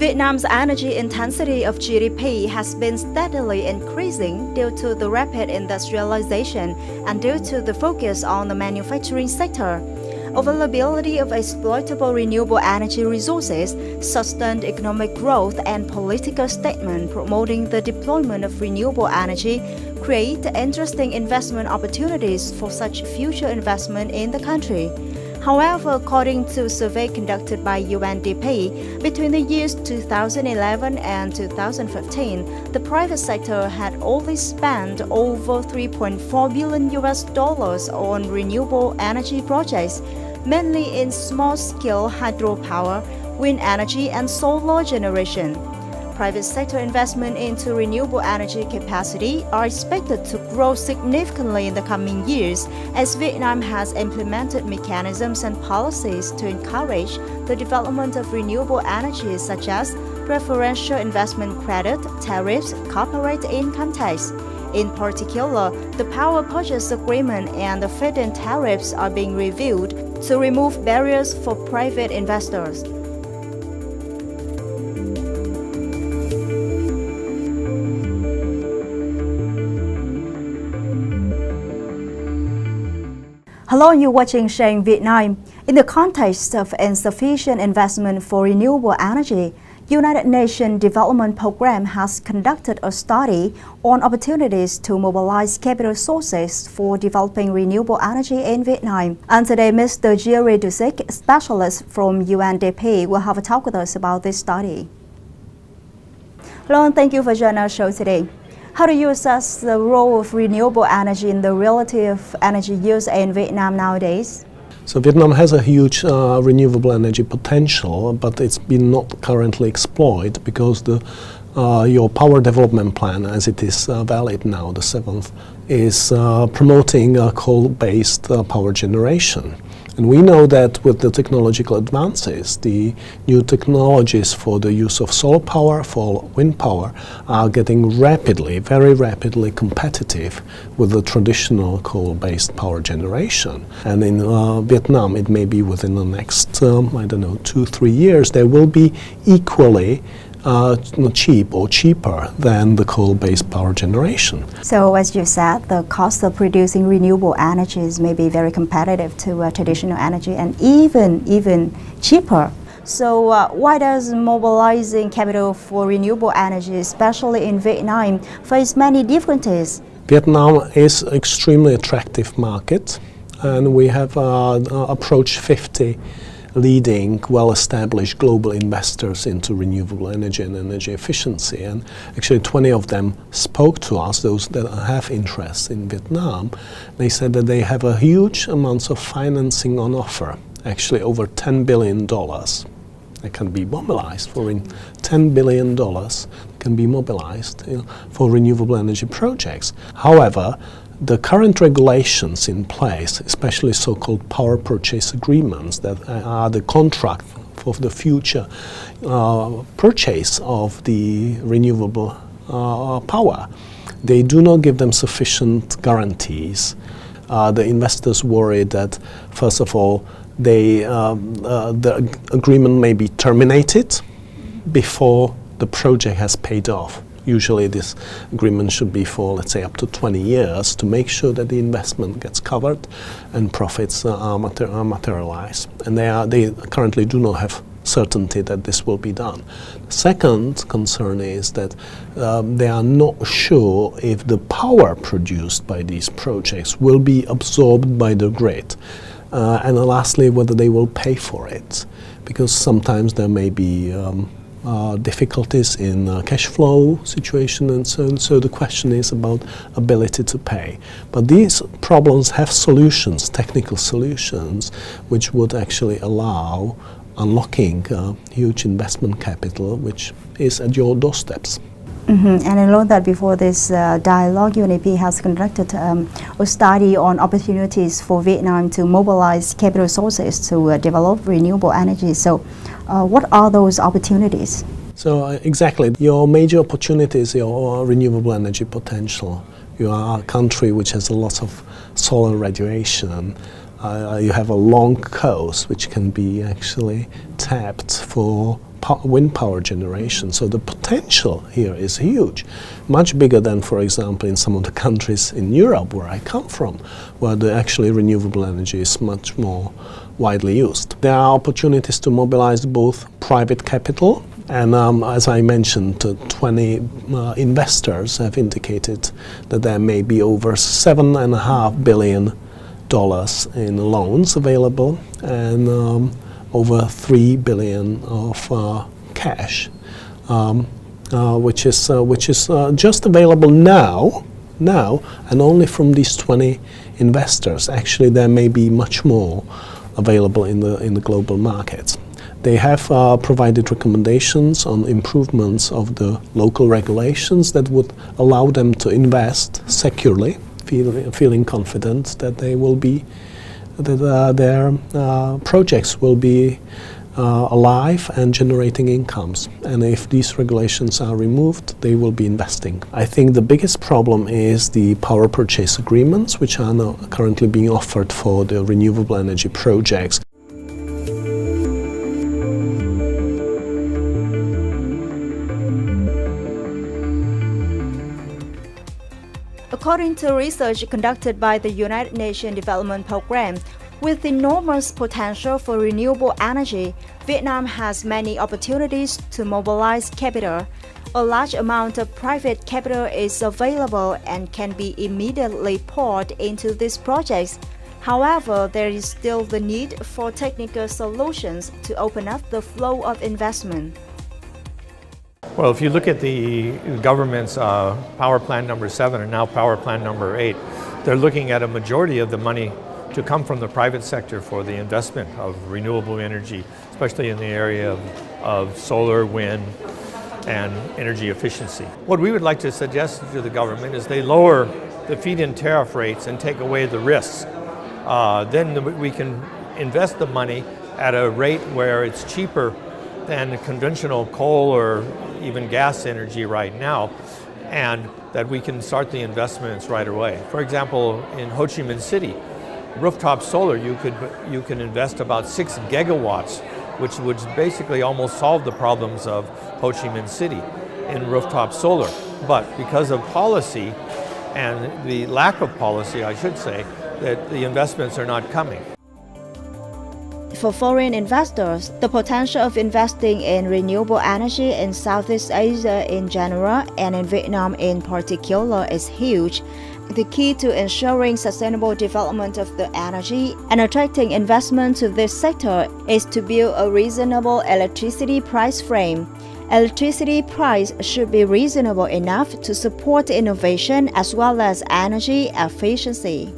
Vietnam's energy intensity of GDP has been steadily increasing due to the rapid industrialization and due to the focus on the manufacturing sector. Availability of exploitable renewable energy resources, sustained economic growth, and political statement promoting the deployment of renewable energy create interesting investment opportunities for such future investment in the country. However, according to a survey conducted by UNDP, between the years 2011 and 2015, the private sector had only spent over $3.4 billion on renewable energy projects, mainly in small-scale hydropower, wind energy, and solar generation. Private sector investment into renewable energy capacity are expected to grow significantly in the coming years as Vietnam has implemented mechanisms and policies to encourage the development of renewable energy such as preferential investment credit, tariffs, corporate income tax. In particular, the power purchase agreement and the feed-in tariffs are being reviewed to remove barriers for private investors. Hello, you're watching Shane Viet Nam. In the context of insufficient investment for renewable energy, United Nations Development Programme has conducted a study on opportunities to mobilize capital sources for developing renewable energy in Vietnam. And today, Mr. Jerry Dusick, specialist from UNDP, will have a talk with us about this study. Hello, and thank you for joining our show today. How do you assess the role of renewable energy in the relative energy use in Vietnam nowadays? So Vietnam has a huge renewable energy potential, but it's been not currently exploited because your power development plan, as it is valid now, the 7th, is promoting coal-based power generation. And we know that with the technological advances, the new technologies for the use of solar power, for wind power, are getting rapidly, very rapidly competitive with the traditional coal-based power generation. And in Vietnam, it may be within the next, 2-3 years, they will be equally cheap or cheaper than the coal-based power generation. So as you said, the cost of producing renewable energies may be very competitive to traditional energy and even cheaper. So why does mobilizing capital for renewable energy, especially in Vietnam, face many difficulties? Vietnam is an extremely attractive market, and we have approached 50 leading, well-established global investors into renewable energy and energy efficiency. And actually 20 of them spoke to us, those that have interest in Vietnam. They said that they have a huge amounts of financing on offer, actually over $10 billion. That can be mobilized for $10 billion can be mobilized for renewable energy projects. However, the current regulations in place, especially so-called power purchase agreements that are the contract for the future purchase of the renewable power, they do not give them sufficient guarantees. The investors worry that, first of all, the agreement may be terminated before the project has paid off. Usually this agreement should be for, let's say, up to 20 years to make sure that the investment gets covered and profits are materialized. And they currently do not have certainty that this will be done. The second concern is that they are not sure if the power produced by these projects will be absorbed by the grid. And lastly, whether they will pay for it, because sometimes there may be difficulties in cash flow situation and so on. So the question is about ability to pay. But these problems have solutions, technical solutions, which would actually allow unlocking huge investment capital, which is at your doorsteps. And I know that before this dialogue, UNDP has conducted a study on opportunities for Vietnam to mobilize capital sources to develop renewable energy. So what are those opportunities? So exactly, your major opportunity is your renewable energy potential. You are a country which has a lot of solar radiation, you have a long coast which can be actually tapped for wind power generation. So the potential here is huge, much bigger than, for example, in some of the countries in Europe where I come from, where the actually renewable energy is much more widely used. There are opportunities to mobilize both private capital and, as I mentioned, 20 investors have indicated that there may be over $7.5 billion in loans available and over $3 billion of cash, which is just available now, and only from these 20 investors. Actually, there may be much more available in the global markets. They have provided recommendations on improvements of the local regulations that would allow them to invest securely, feeling confident that they will be, that their projects will be alive and generating incomes. And if these regulations are removed, they will be investing. I think the biggest problem is the power purchase agreements, which are now currently being offered for the renewable energy projects. According to research conducted by the United Nations Development Programme, with enormous potential for renewable energy, Vietnam has many opportunities to mobilize capital. A large amount of private capital is available and can be immediately poured into these projects. However, there is still the need for technical solutions to open up the flow of investment. Well, if you look at the government's power plan number 7 and now power plan number 8, they're looking at a majority of the money to come from the private sector for the investment of renewable energy, especially in the area of solar, wind, and energy efficiency. What we would like to suggest to the government is they lower the feed-in tariff rates and take away the risks. Then we can invest the money at a rate where it's cheaper than conventional coal or even gas energy right now, and that we can start the investments right away. For example, in Ho Chi Minh City, rooftop solar, you can invest about 6 gigawatts, which would basically almost solve the problems of Ho Chi Minh City in rooftop solar. But because of policy, and the lack of policy, I should say, that the investments are not coming. For foreign investors, the potential of investing in renewable energy in Southeast Asia in general and in Vietnam in particular is huge. The key to ensuring sustainable development of the energy and attracting investment to this sector is to build a reasonable electricity price frame. Electricity price should be reasonable enough to support innovation as well as energy efficiency.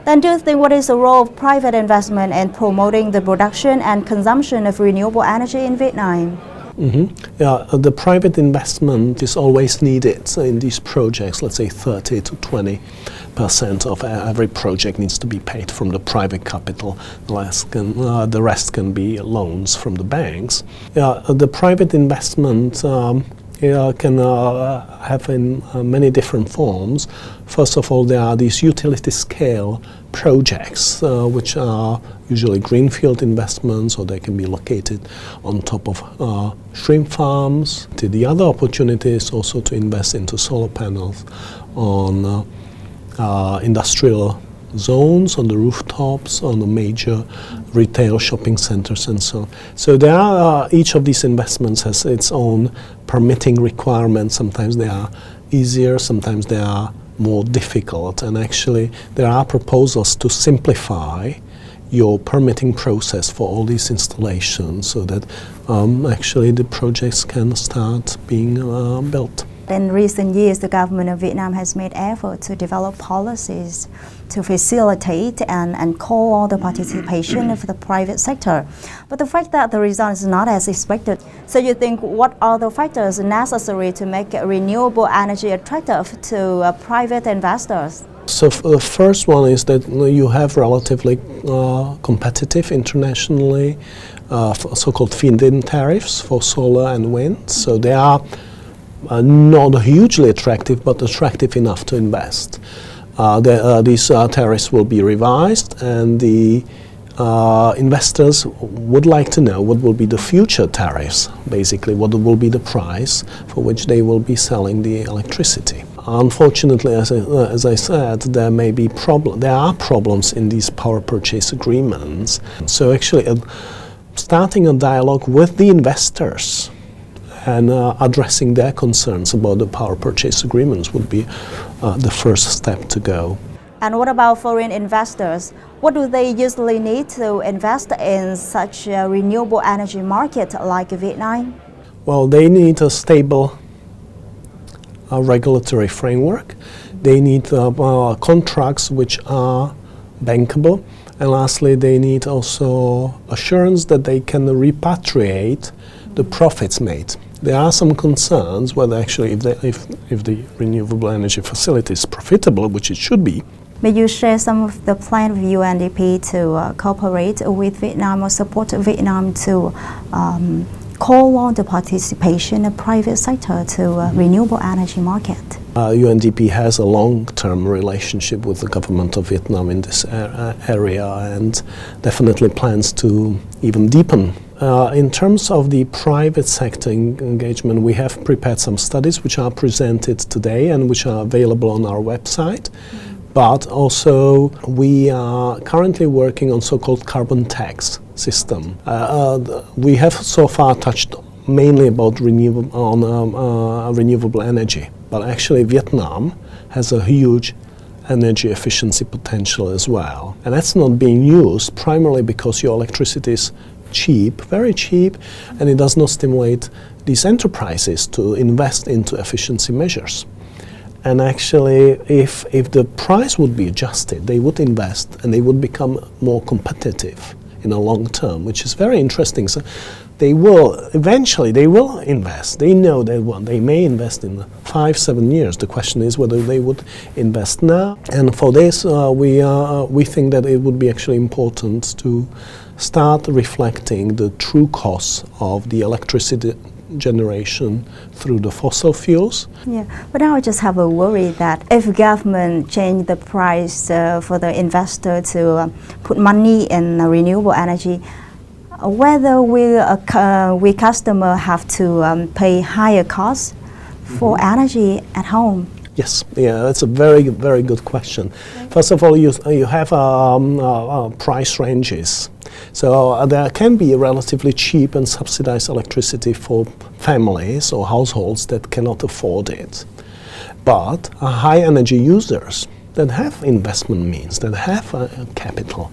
Then do you think what is the role of private investment in promoting the production and consumption of renewable energy in Vietnam? Yeah, the private investment is always needed in these projects. Let's say 30 to 20% of every project needs to be paid from the private capital. The rest can be loans from the banks. Yeah, the private investment can have in many different forms. First of all, there are these utility scale projects, which are usually greenfield investments, or they can be located on top of shrimp farms. The other opportunity is also to invest into solar panels on industrial zones, on the rooftops, on the major retail shopping centers and so on. So there are, each of these investments has its own permitting requirements. Sometimes they are easier, sometimes they are more difficult, and actually there are proposals to simplify your permitting process for all these installations so that actually the projects can start being built. In recent years, the government of Vietnam has made efforts to develop policies to facilitate and call all the participation of the private sector. But the fact that the result is not as expected. So you think what are the factors necessary to make renewable energy attractive to private investors? So the first one is that you have relatively competitive internationally so-called feed-in tariffs for solar and wind. So they are not hugely attractive, but attractive enough to invest. These tariffs will be revised, and the investors would like to know what will be the future tariffs, basically what will be the price for which they will be selling the electricity. Unfortunately, as I said, there are problems in these power purchase agreements. So actually starting a dialogue with the investors and addressing their concerns about the power purchase agreements would be the first step to go. And what about foreign investors? What do they usually need to invest in such a renewable energy market like Viet Nam? Well, they need a stable regulatory framework. They need contracts which are bankable. And lastly, they need also assurance that they can repatriate the profits made. There are some concerns whether actually if the renewable energy facility is profitable, which it should be. May you share some of the plan of UNDP to cooperate with Viet Nam or support Viet Nam to call on the participation of private sector to renewable energy market? UNDP has a long-term relationship with the government of Vietnam in this area and definitely plans to even deepen. In terms of the private sector engagement, we have prepared some studies which are presented today and which are available on our website. But also we are currently working on so-called carbon tax system. We have so far touched mainly about renewable energy, but actually Vietnam has a huge energy efficiency potential as well. And that's not being used primarily because your electricity is cheap, very cheap, and it does not stimulate these enterprises to invest into efficiency measures. And actually, if the price would be adjusted, they would invest and they would become more competitive in the long term, which is very interesting. So they will invest. They know they may invest in 5-7 years. The question is whether they would invest now. And for this, we think that it would be actually important to start reflecting the true costs of the electricity generation through the fossil fuels. Yeah, but I just have a worry that if government change the price for the investor to put money in renewable energy, whether we customer have to pay higher costs for energy at home. Yes, yeah, that's a very, very good question. First of all, you have price ranges. So there can be relatively cheap and subsidized electricity for families or households that cannot afford it. But high energy users that have investment means, that have capital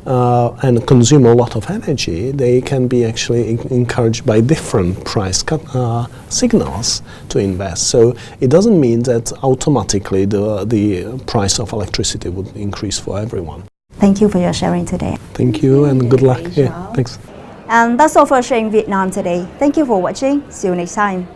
and consume a lot of energy, they can be actually encouraged by different price signals to invest. So it doesn't mean that automatically the price of electricity would increase for everyone. Thank you for your sharing today. Thank you and good luck. Yeah, thanks. And that's all for Sharing Viet Nam today. Thank you for watching. See you next time.